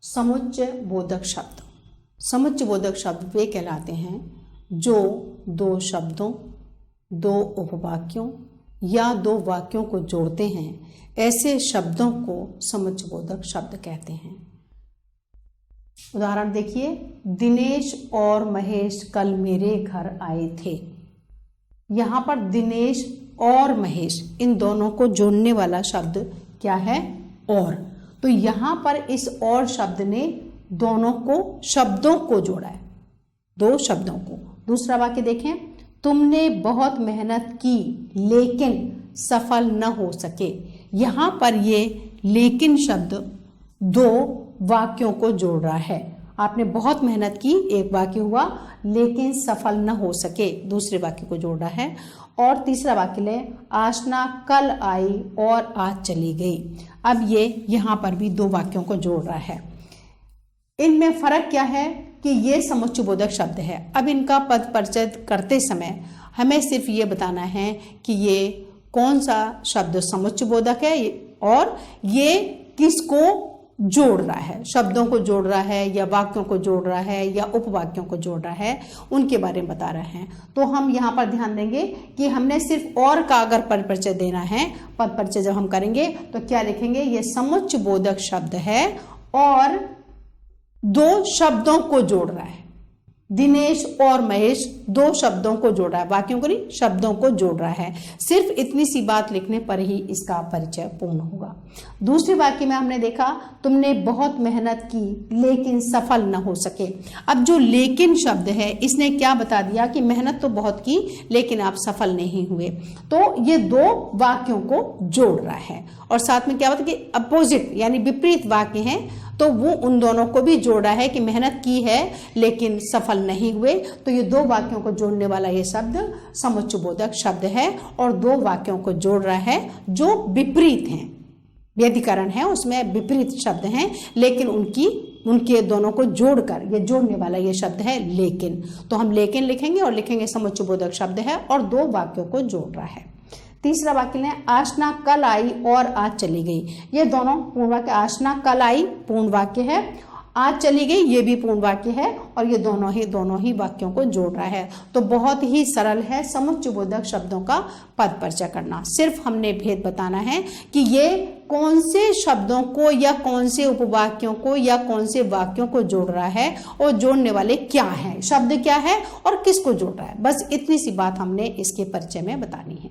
समुच्चय बोधक शब्द। समुच्चय बोधक शब्द वे कहलाते हैं जो दो शब्दों, दो उपवाक्यों या दो वाक्यों को जोड़ते हैं। ऐसे शब्दों को समुच्चय बोधक शब्द कहते हैं। उदाहरण देखिए, दिनेश और महेश कल मेरे घर आए थे। यहाँ पर दिनेश और महेश इन दोनों को जोड़ने वाला शब्द क्या है? और। तो यहाँ पर इस और शब्द ने दोनों को शब्दों को जोड़ा है, दो शब्दों को। दूसरा वाक्य देखें, तुमने बहुत मेहनत की लेकिन सफल न हो सके। यहाँ पर ये लेकिन शब्द दो वाक्यों को जोड़ रहा है। आपने बहुत मेहनत की एक वाक्य हुआ, लेकिन सफल न हो सके दूसरे वाक्य को जोड़ रहा है। और तीसरा वाक्य लें, आशना कल आई और आज चली गई। अब ये यहाँ पर भी दो वाक्यों को जोड़ रहा है। इनमें फर्क क्या है कि ये समुच्चय बोधक शब्द है। अब इनका पद परिचय करते समय हमें सिर्फ ये बताना है कि ये कौन सा शब्द समुच्चय बोधक है और ये किसको जोड़ रहा है, शब्दों को जोड़ रहा है या वाक्यों को जोड़ रहा है या उपवाक्यों को जोड़ रहा है, उनके बारे में बता रहे हैं। तो हम यहाँ पर ध्यान देंगे कि हमने सिर्फ और का अगर पद परिचय देना है, पद परिचय जब हम करेंगे तो क्या लिखेंगे? ये समुच्चय बोधक शब्द है और दो शब्दों को जोड़ रहा है। दिनेश और महेश दो शब्दों को जोड़ रहा है, वाक्यों को नहीं, शब्दों को जोड़ रहा है। सिर्फ इतनी सी बात लिखने पर ही इसका परिचय पूर्ण होगा। दूसरे वाक्य में हमने देखा, तुमने बहुत मेहनत की लेकिन सफल न हो सके। अब जो लेकिन शब्द है इसने क्या बता दिया कि मेहनत तो बहुत की लेकिन आप सफल नहीं हुए। तो ये दो वाक्यों को जोड़ रहा है और साथ में क्या होता है कि अपोजिट यानी विपरीत वाक्य हैं, तो वो उन दोनों को भी जोड़ा है कि मेहनत की है लेकिन सफल नहीं हुए। तो ये दो वाक्यों को जोड़ने वाला ये शब्द समुच्चय बोधक शब्द है और दो वाक्यों को जोड़ रहा है जो विपरीत हैं। व्यधिकरण है, उसमें विपरीत शब्द हैं, लेकिन उनके दोनों को जोड़कर ये जोड़ने वाला ये शब्द है लेकिन। तो हम लेकिन लिखेंगे और लिखेंगे समुच्चय बोधक शब्द है और दो वाक्यों को जोड़ रहा है। तीसरा वाक्य लें, आशना कल आई और आज चली गई। ये दोनों पूर्ण वाक्य, आशना कल आई पूर्ण वाक्य है, आज चली गई ये भी पूर्ण वाक्य है और ये दोनों ही वाक्यों को जोड़ रहा है। तो बहुत ही सरल है समुच्चय बोधक शब्दों का पद परिचय करना। सिर्फ हमने भेद बताना है कि ये कौन से शब्दों को या कौन से उपवाक्यों को या कौन से वाक्यों को जोड़ रहा है और जोड़ने वाले क्या हैं, शब्द क्या है और किसको जोड़ रहा है। बस इतनी सी बात हमने इसके परिचय में बतानी है।